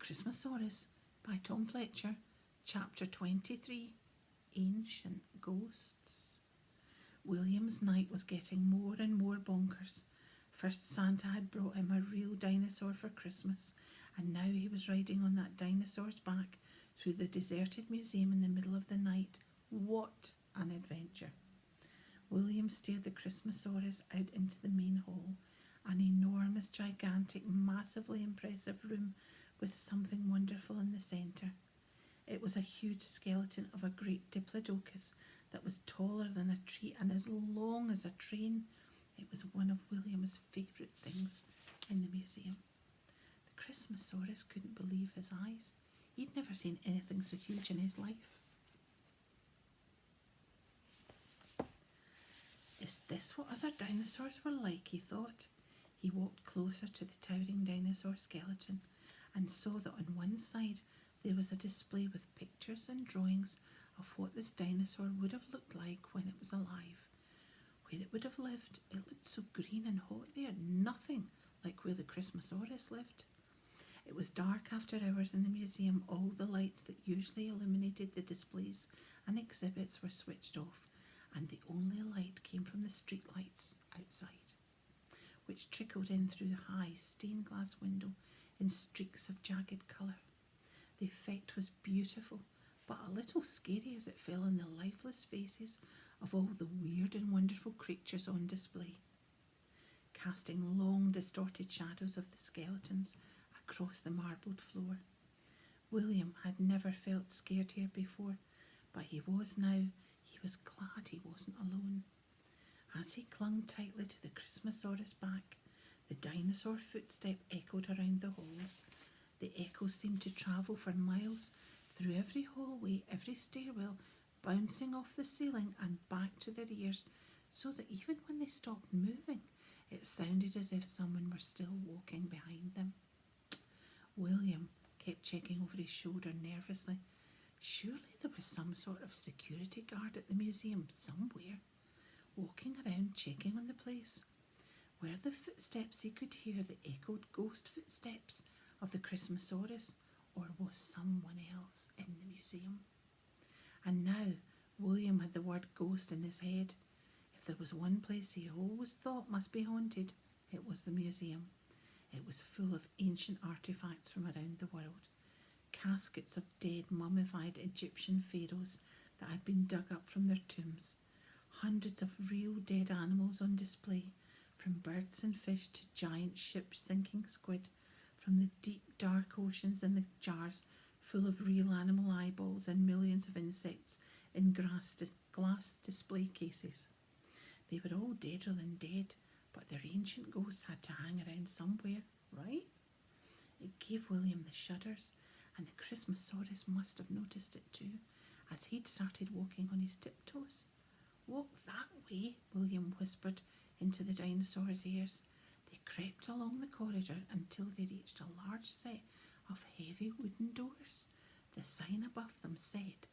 Christmasaurus by Tom Fletcher, Chapter 23, Ancient Ghosts. William's night was getting more and more bonkers. First Santa had brought him a real dinosaur for Christmas, and now he was riding on that dinosaur's back through the deserted museum in the middle of the night. What an adventure! William steered the Christmasaurus out into the main hall, an enormous, gigantic, massively impressive room with something wonderful in the centre. It was a huge skeleton of a great diplodocus that was taller than a tree and as long as a train. It was one of William's favourite things in the museum. The Christmasaurus couldn't believe his eyes. He'd never seen anything so huge in his life. Is this what other dinosaurs were like, he thought. He walked closer to the towering dinosaur skeleton and saw that on one side there was a display with pictures and drawings of what this dinosaur would have looked like when it was alive. Where it would have lived, it looked so green and hot there, nothing like where the Christmasaurus lived. It was dark after hours in the museum. All the lights that usually illuminated the displays and exhibits were switched off, and the only light came from the street lights outside, which trickled in through the high stained glass window in streaks of jagged colour. The effect was beautiful, but a little scary as it fell on the lifeless faces of all the weird and wonderful creatures on display, casting long distorted shadows of the skeletons across the marbled floor. William had never felt scared here before, but he was now. He was glad he wasn't alone. As he clung tightly to the Christmasaurus back, the dinosaur footstep echoed around the halls. The echoes seemed to travel for miles through every hallway, every stairwell, bouncing off the ceiling and back to their ears, so that even when they stopped moving, it sounded as if someone were still walking behind them. William kept checking over his shoulder nervously. Surely there was some sort of security guard at the museum somewhere, walking around checking on the place. Were the footsteps he could hear the echoed ghost footsteps of the Christmasaurus, or was someone else in the museum? And now William had the word ghost in his head. If there was one place he always thought must be haunted, it was the museum. It was full of ancient artefacts from around the world. Caskets of dead mummified Egyptian pharaohs that had been dug up from their tombs. Hundreds of real dead animals on display, from birds and fish to giant ship-sinking squid, from the deep dark oceans in the jars full of real animal eyeballs, and millions of insects in glass display cases. They were all deader than dead, but their ancient ghosts had to hang around somewhere, right? It gave William the shudders, and the Christmasaurus must have noticed it too, as he'd started walking on his tiptoes. "Walk that way," William whispered into the dinosaur's ears. They crept along the corridor until they reached a large set of heavy wooden doors. The sign above them said,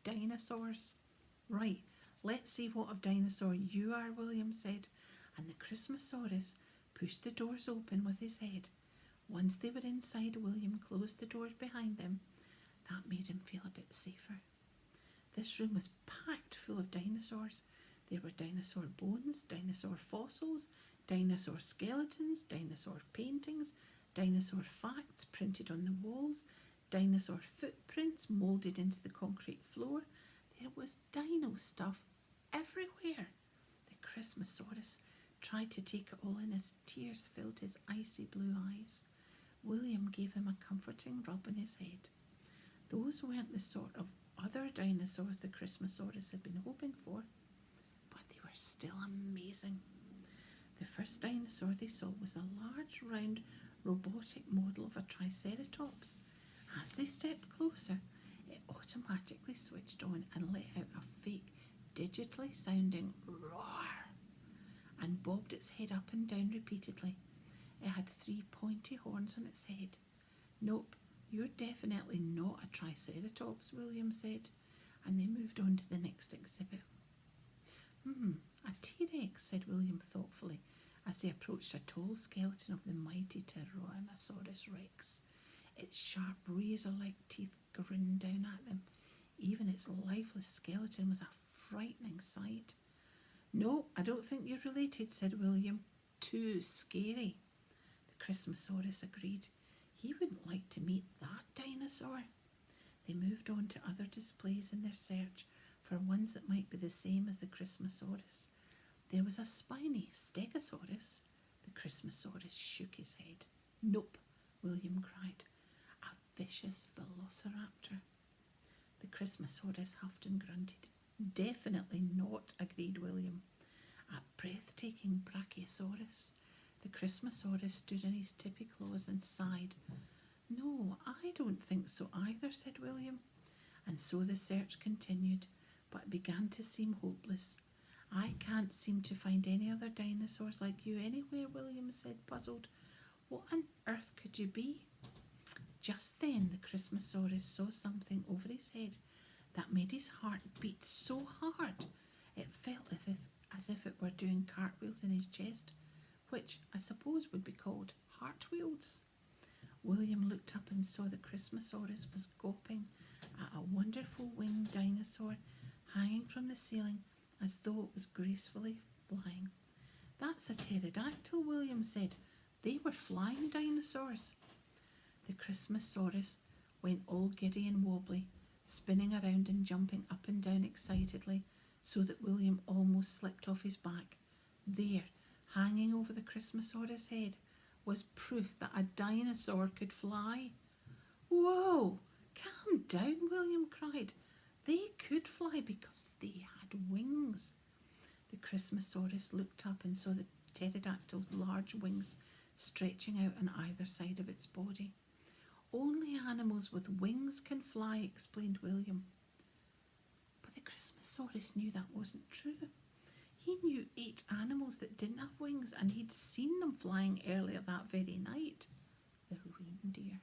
"Dinosaurs." "Right, let's see what of dinosaur you are," William said, and the Christmasaurus pushed the doors open with his head. Once they were inside, William closed the doors behind them. That made him feel a bit safer. This room was packed full of dinosaurs. There were dinosaur bones, dinosaur fossils, dinosaur skeletons, dinosaur paintings, dinosaur facts printed on the walls, dinosaur footprints moulded into the concrete floor. There was dino stuff everywhere. The Christmasaurus tried to take it all in as tears filled his icy blue eyes. William gave him a comforting rub on his head. Those weren't the sort of other dinosaurs the Christmasaurus had been hoping for, but they were still amazing. The first dinosaur they saw was a large, round, robotic model of a triceratops. As they stepped closer, it automatically switched on and let out a fake, digitally sounding roar, and bobbed its head up and down repeatedly. It had 3 pointy horns on its head. "Nope, you're definitely not a triceratops," William said, and they moved on to the next exhibit. A T-Rex," said William thoughtfully, as they approached a tall skeleton of the mighty Tyrannosaurus Rex. its sharp razor-like teeth grinned down at them. Even its lifeless skeleton was a frightening sight. "No, I don't think you're related," said William. "Too scary." The Christmasaurus agreed. He wouldn't like to meet that dinosaur. They moved on to other displays in their search for ones that might be the same as the Christmasaurus. There was a spiny Stegosaurus. The Christmasaurus shook his head. "Nope," William cried. "A vicious velociraptor." The Christmasaurus huffed and grunted. "Definitely not," agreed William. "A breathtaking Brachiosaurus." The Christmasaurus stood on his tippy claws and sighed. "No, I don't think so either," said William. And so the search continued, but it began to seem hopeless. "I can't seem to find any other dinosaurs like you anywhere," William said, puzzled. "What on earth could you be?" Just then the Christmasaurus saw something over his head that made his heart beat so hard it felt as if it were doing cartwheels in his chest, which I suppose would be called heartwheels. William looked up and saw the Christmasaurus was gawping at a wonderful winged dinosaur hanging from the ceiling as though it was gracefully flying. "That's a pterodactyl," William said. "They were flying dinosaurs." The Christmasaurus went all giddy and wobbly, spinning around and jumping up and down excitedly, so that William almost slipped off his back. There, hanging over the Christmasaurus' head, was proof that a dinosaur could fly. "Whoa! Calm down," William cried. "They could fly because they had wings." The Christmasaurus looked up and saw the pterodactyl's large wings stretching out on either side of its body. "Only animals with wings can fly," explained William. But the Christmasaurus knew that wasn't true. He knew 8 animals that didn't have wings, and he'd seen them flying earlier that very night. The reindeer.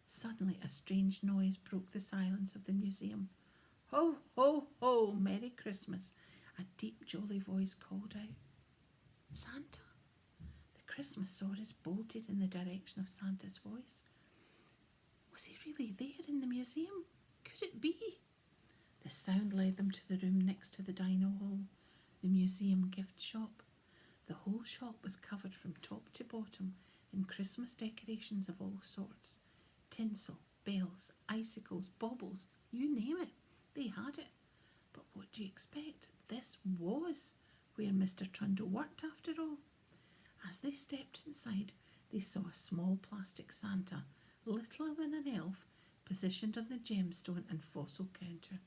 Suddenly a strange noise broke the silence of the museum. "Ho, ho, ho! Merry Christmas!" A deep, jolly voice called out. "Santa?" The Christmasaurus bolted in the direction of Santa's voice. Was he really there in the museum? Could it be? The sound led them to the room next to the dino hall, the museum gift shop. The whole shop was covered from top to bottom in Christmas decorations of all sorts. Tinsel, bells, icicles, baubles, you name it, they had it. But what do you expect? This was where Mr. Trundle worked after all. As they stepped inside, they saw a small plastic Santa, littler than an elf, positioned on the gemstone and fossil counter.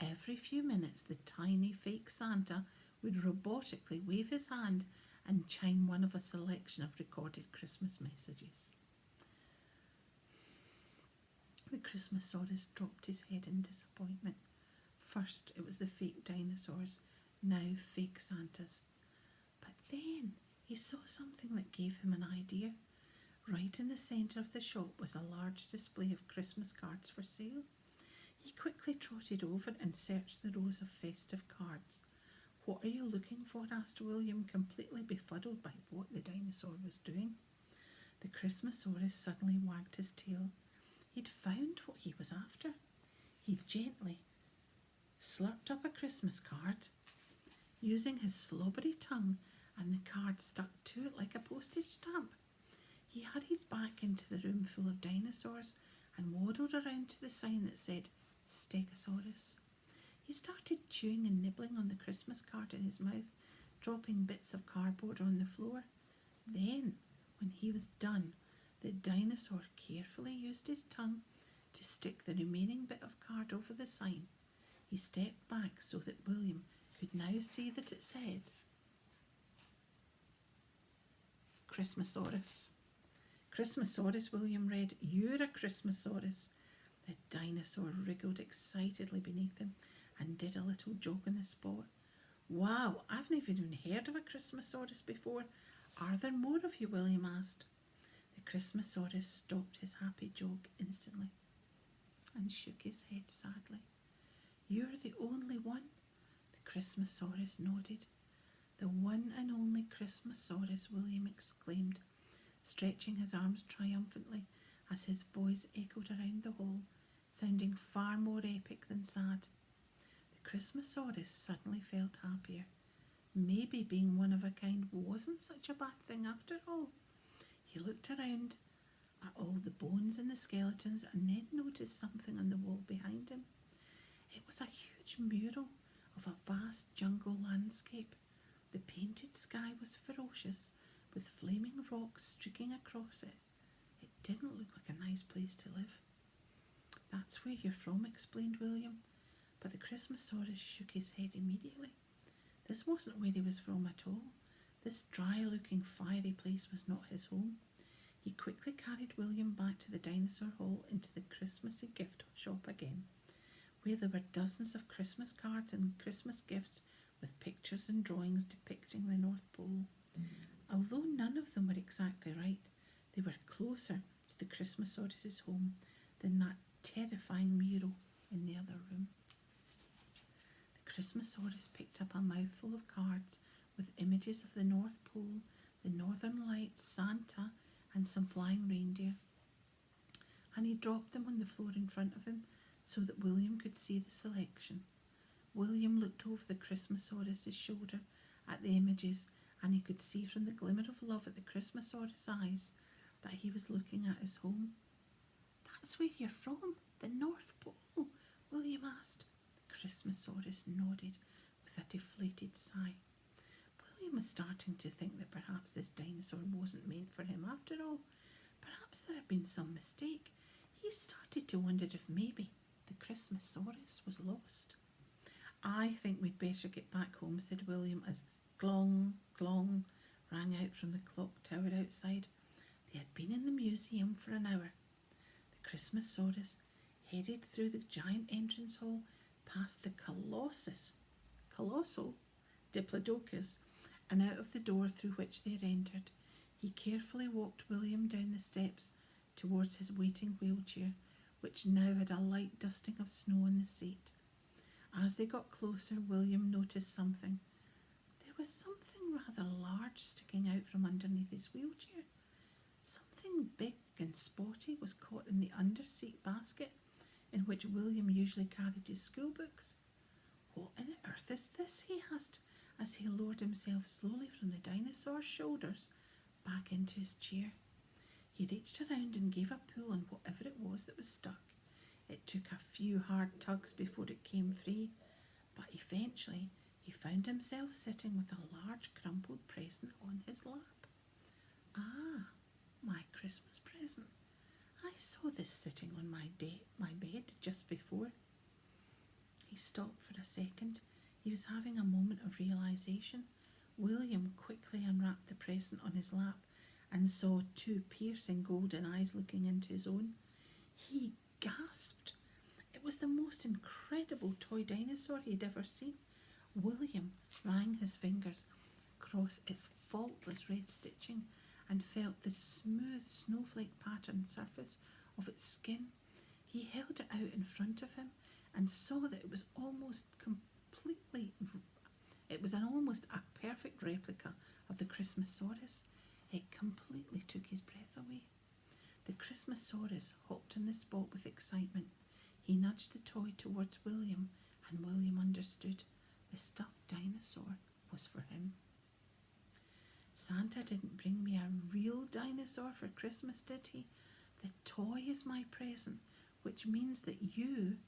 Every few minutes, the tiny fake Santa would robotically wave his hand and chime one of a selection of recorded Christmas messages. The Christmasaurus dropped his head in disappointment. First it was the fake dinosaurs, now fake Santas. But then he saw something that gave him an idea. Right in the centre of the shop was a large display of Christmas cards for sale. He quickly trotted over and searched the rows of festive cards. "What are you looking for?" asked William, completely befuddled by what the dinosaur was doing. The Christmasaurus suddenly wagged his tail. He'd found what he was after. He gently slurped up a Christmas card, using his slobbery tongue, and the card stuck to it like a postage stamp. He hurried back into the room full of dinosaurs and waddled around to the sign that said Stegosaurus. He started chewing and nibbling on the Christmas card in his mouth, dropping bits of cardboard on the floor. Then, when he was done, the dinosaur carefully used his tongue to stick the remaining bit of card over the sign. He stepped back so that William could now see that it said Christmasaurus. "Christmasaurus," William read. "You're a Christmasaurus." The dinosaur wriggled excitedly beneath him and did a little jog on the spot. "Wow, I've never even heard of a Christmasaurus before. Are there more of you?" William asked. The Christmasaurus stopped his happy jog instantly and shook his head sadly. "You're the only one?" The Christmasaurus nodded. "The one and only Christmasaurus," William exclaimed, stretching his arms triumphantly as his voice echoed around the hall, sounding far more epic than sad. The Christmasaurus suddenly felt happier. Maybe being one of a kind wasn't such a bad thing after all. He looked around at all the bones and the skeletons and then noticed something on the wall behind him. It was a huge mural of a vast jungle landscape. The painted sky was ferocious, with flaming rocks streaking across it. It didn't look like a nice place to live. "That's where you're from," explained William, but the Christmasaurus shook his head immediately. This wasn't where he was from at all. This dry-looking, fiery place was not his home. He quickly carried William back to the dinosaur hall into the Christmassy gift shop again, where there were dozens of Christmas cards and Christmas gifts with pictures and drawings depicting the North Pole. Although none of them were exactly right, they were closer to the Christmasaurus's home than that terrifying mural in the other room. The Christmasaurus picked up a mouthful of cards with images of the North Pole, the Northern Lights, Santa, and some flying reindeer, and he dropped them on the floor in front of him so that William could see the selection. William looked over the Christmasaurus's shoulder at the images, and he could see from the glimmer of love at the Christmasaurus' eyes that he was looking at his home. "That's where you're from, the North Pole?" William asked. The Christmasaurus nodded with a deflated sigh. William was starting to think that perhaps this dinosaur wasn't meant for him after all. Perhaps there had been some mistake. He started to wonder if maybe the Christmasaurus was lost. "I think we'd better get back home," said William, as glong, glong rang out from the clock tower outside. They had been in the museum for an hour. The Christmasaurus headed through the giant entrance hall past the colossal Diplodocus and out of the door through which they had entered. He carefully walked William down the steps towards his waiting wheelchair, which now had a light dusting of snow on the seat. As they got closer, William noticed something. There was something rather large sticking out from underneath his wheelchair. Something big and spotty was caught in the under-seat basket in which William usually carried his school books. "What on earth is this?" he asked, as he lowered himself slowly from the dinosaur's shoulders back into his chair. He reached around and gave a pull on whatever it was that was stuck. It took a few hard tugs before it came free, but eventually he found himself sitting with a large crumpled present on his lap. "Ah, my Christmas present. I saw this sitting on my bed just before." He stopped for a second. He was having a moment of realization. William quickly unwrapped the present on his lap and saw two piercing golden eyes looking into his own. He gasped. It was the most incredible toy dinosaur he had ever seen. William ran his fingers across its faultless red stitching and felt the smooth snowflake patterned surface of its skin. He held it out in front of him and saw that it was almost a perfect replica of the Christmasaurus. It completely took his breath away. The Christmasaurus hopped on the spot with excitement. He nudged the toy towards William, and William understood. The stuffed dinosaur was for him. "Santa didn't bring me a real dinosaur for Christmas, did he? The toy is my present, which means that you..."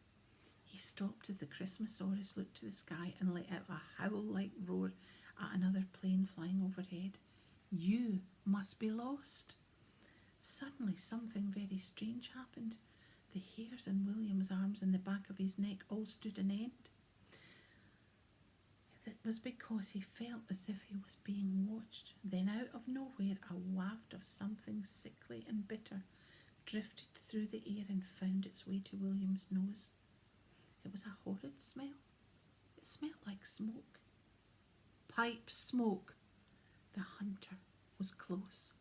He stopped as the Christmasaurus looked to the sky and let out a howl-like roar at another plane flying overhead. "You must be lost." Suddenly something very strange happened. The hairs on William's arms and the back of his neck all stood on end. It was because he felt as if he was being watched. Then out of nowhere a waft of something sickly and bitter drifted through the air and found its way to William's nose. It was a horrid smell. It smelled like smoke. Pipe smoke. The hunter was close.